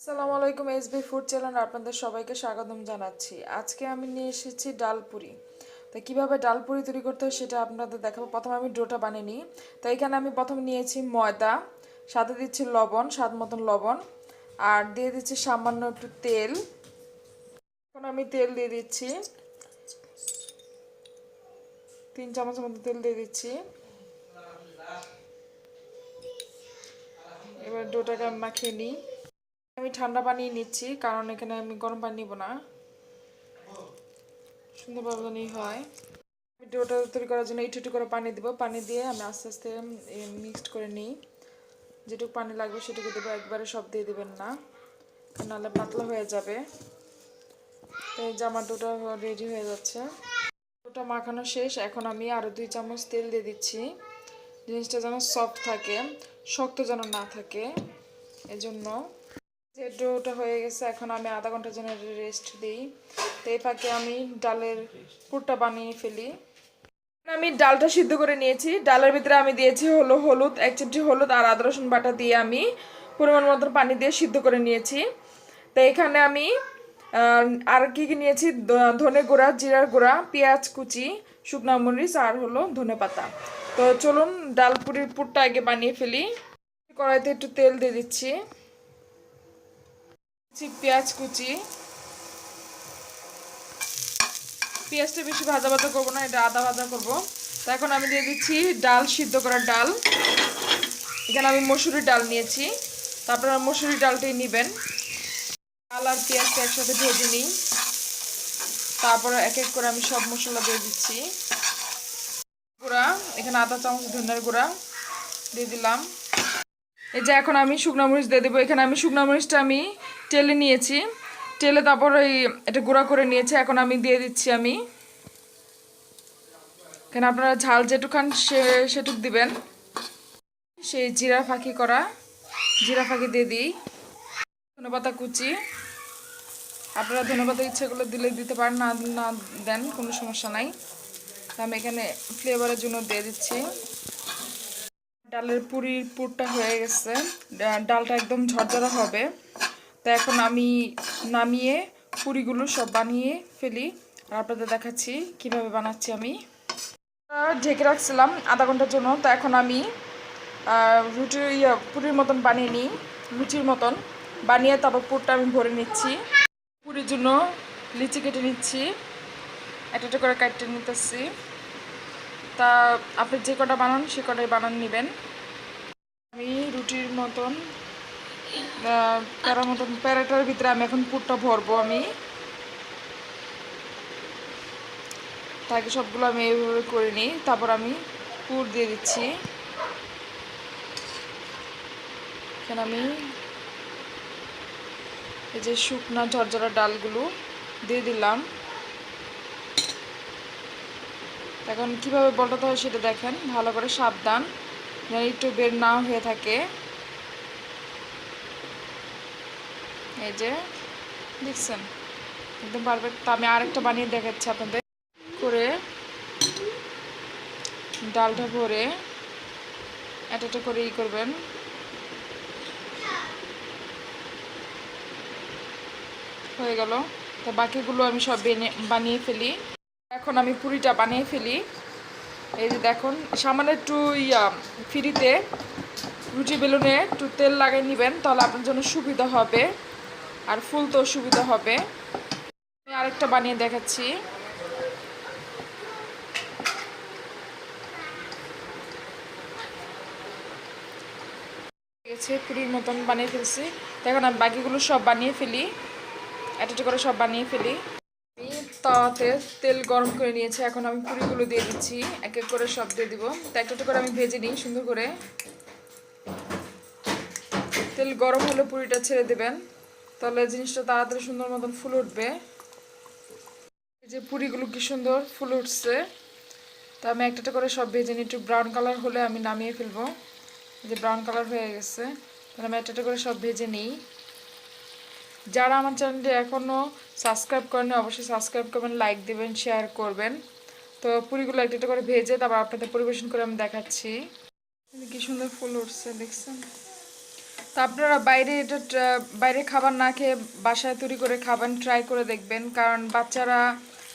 আসসালামু আলাইকুম SB food channel আপনাদের সবাইকে স্বাগতম জানাচ্ছি। আজকে আমি নিয়ে এসেছি ডালপুরি। তো কিভাবে ডালপুরি তৈরি করতে হয় সেটা আপনাদের দেখাবো। প্রথমে আমি ডোটা বানিয়ে নিই। তো এখানে আমি প্রথমে নিয়েছি ময়দা, সাথে দিচ্ছি লবণ, স্বাদ মতন লবণ, আর দিয়ে দিচ্ছি সামান্য একটু তেল। এখন আমি তেল দিয়ে দিচ্ছি, 3 চামচের মতো তেল দিয়ে দিচ্ছি। এবার ডোটাকে আমি মাখিয়ে নিই। আমি ঠান্ডা পানি নিচ্ছি, কারণ এখানে আমি গরম পানি নিব না, সুন্দরভাবে জানি হয়। ডোটা তৈরি করার জন্য একটু করে পানি দিব। পানি দিয়ে আমি আস্তে আস্তে মিক্সড করে নিই। যেটুকু পানি লাগবে সেটুকু দেবো, একবারে সব দিয়ে দেবেন না, নাহলে পাতলা হয়ে যাবে। তো এই যে আমার ডোটা রেডি হয়ে যাচ্ছে। ডোটা মাখানো শেষ। এখন আমি আরও 2 চামচ তেল দিয়ে দিচ্ছি, জিনিসটা যেন সফট থাকে, শক্ত যেন না থাকে। এজন্য যে ডোটা হয়ে গেছে, এখন আমি আধা ঘন্টার জন্য রেস্ট দিই। তো এই ফাঁকে আমি ডালের পুরটা বানিয়ে ফেলি। আমি ডালটা সিদ্ধ করে নিয়েছি। ডালের ভিতরে আমি দিয়েছি হলুদ, 1 চিমটি হলুদ আর আদা রসুন বাটা দিয়ে আমি পরিমাণ মতো পানি দিয়ে সিদ্ধ করে নিয়েছি। তো এখানে আমি আর কি কি নিয়েছি, ধনে গুঁড়া, জিরার গুঁড়া, পেঁয়াজ কুচি, শুকনো মরিচ আর ধনে পাতা। তো চলুন ডালপুরির পুরটা আগে বানিয়ে ফেলি। কড়াইতে একটু তেল দিয়ে দিচ্ছি, পেঁয়াজ কুচি। পেঁয়াজটা বেশি ভাজা ভাজা করবো না, এটা আদা ভাজা করবো। তো এখন আমি দিয়ে দিচ্ছি ডাল, সিদ্ধ করা ডাল। এখানে আমি মসুরি ডাল নিয়েছি, তারপর মসুরি ডালটাই নেবেন। ডাল আর পেঁয়াজটা একসাথে ভেজে নিই। তারপরে এক এক করে আমি সব মশলা দিয়ে দিচ্ছি। গুঁড়া, এখানে আধা চামচ ধনিয়ার গুঁড়া দিয়ে দিলাম। এই যে এখন আমি শুকনো মরিচ দিয়ে দেবো। এখানে আমি শুকনো মরিচটা আমি টেলে নিয়েছি, টেলে তারপর এটা গুঁড়া করে নিয়েছি। এখন আমি দিয়ে দিচ্ছি আমি, এখানে আপনারা ঝাল যেটুক খান সেটুক দিবেন। সেই জিরা ফাঁকি করা, জিরা ফাঁকি দিয়ে দিই। ধনেপাতা কুচি, আপনারা ধনেপাতা ইচ্ছেগুলো দিলে দিতে পারেন, না না দেন কোনো সমস্যা নাই। আমি এখানে ফ্লেভারের জন্য দিয়ে দিচ্ছি। ডালের পুরটা হয়ে গেছে, ডালটা একদম ঝরঝরা হবে। তো এখন আমি নামিয়ে পুরিগুলো সব বানিয়ে ফেলি আর আপনাদের দেখাচ্ছি কিভাবে বানাচ্ছি আমি। ঢেকে রাখছিলাম আধা ঘন্টার জন্য। তো এখন আমি রুটির পুরির মতন বানিয়ে নিই, লুচির মতন বানিয়ে তারপর পুরটা আমি ভরে নিচ্ছি। পুরির জন্য লিচি কেটে নিচ্ছি, একটা করে কাটতে নিতেছি। তা আপনি যে কটা বানান সে কটাই বানান নেবেন। আমি রুটির মতন প্যারাটার ভিতরে আমি এখন পুরটা ভরবো। আমি তাকে সবগুলো আমি এইভাবে করে নিই। তারপর আমি পুর দিয়ে দিচ্ছি। এখানে আমি এই যে শুকনা ঝরঝরা ডালগুলো দিয়ে দিলাম। এখন কিভাবে বলটাতে হয় সেটা দেখেন, ভালো করে সাবধান যেন একটু বের না হয়ে থাকে। এই যে দেখছেন, একদম পারফেক্ট। তো আমি আরেকটা বানিয়ে দেখাচ্ছি আপনাদের। করে ডালটা ভরে একটা করে করবেন। হয়ে গেল। তো বাকিগুলো আমি সব বানিয়ে ফেলি। এখন আমি পুরিটা বানিয়ে ফেলি। এই যে দেখুন, সামান্য একটু ফ্রিতে রুটি বেলুনে একটু তেল লাগিয়ে নেবেন, তাহলে আপনার জন্য সুবিধা হবে আর ফুলতেও সুবিধা হবে। আমি আরেকটা বানিয়ে দেখাচ্ছি। পুরির মতন বানিয়ে ফেলছি। এখন আমি বাকিগুলো সব বানিয়ে ফেলি, একটা করে সব বানিয়ে ফেলি। আমি তাওয়াতে তেল গরম করে নিয়েছি, এখন আমি পুরিগুলো দিয়ে দিচ্ছি, এক এক করে সব দিয়ে দিব। তো একটা করে আমি ভেজে নিই সুন্দর করে। তেল গরম হলে পুরিটা ছেড়ে দেবেন, তাহলে জিনিসটা তাড়াতাড়ি সুন্দর মতন ফুলে উঠবে। এই যে পুরিগুলো কি সুন্দর ফুলে উঠছে। তো আমি একটা করে সব ভেজে নিই। একটু ব্রাউন কালার হলে আমি নামিয়ে ফেলবো। যে ব্রাউন কালার হয়ে গেছে, তাহলে আমি একটা করে সব ভেজে নিই। যারা আমার চ্যানেলটি এখনও সাবস্ক্রাইব করেনি অবশ্যই সাবস্ক্রাইব করবেন, লাইক দেবেন, শেয়ার করবেন। তো পুরিগুলো একটা করে ভেজে তারপর আপনাদের পরিবেশন করে আমি দেখাচ্ছি। কি সুন্দর ফুল উঠছে দেখছেন। তো তো আপনারা বাইরে খাবার না খেয়ে বাসায় তৈরি করে খাবেন, ট্রাই করে দেখবেন, কারণ বাচ্চারা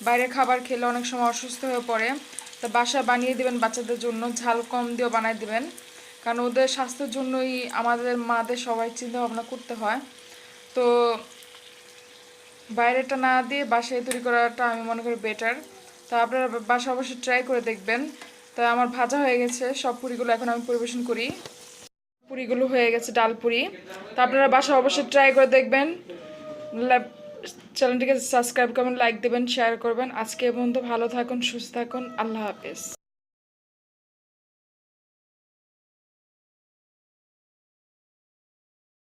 বাইরে খাবার খেলে অনেক সময় অসুস্থ হয়ে পড়ে। তো বাসায় বানিয়ে দিবেন বাচ্চাদের জন্য, ঝাল কম দিয়েও বানাই দিবেন, কারণ ওদের স্বাস্থ্যের জন্যই আমাদের মাদের সবাই চিন্তা ভাবনা করতে হয়। তো বাইরেটা না দিয়ে বাসায় তৈরি করাটা আমি মনে করি বেটার। তো আপনারা বাসায় অবশ্যই ট্রাই করে দেখবেন। তো আমার ভাজা হয়ে গেছে সব পুরিগুলো, এখন আমি পরিবেশন করি। পুরিগুলো হয়ে গেছে, ডাল পুরি। তো আপনারা বাসায় অবশ্যই ট্রাই করে দেখবেন। চ্যানেলটিকে সাবস্ক্রাইব করবেন, লাইক দেবেন, শেয়ার করবেন। আজকে এ পর্যন্ত, ভালো থাকুন, সুস্থ থাকুন, আল্লাহ হাফেজ।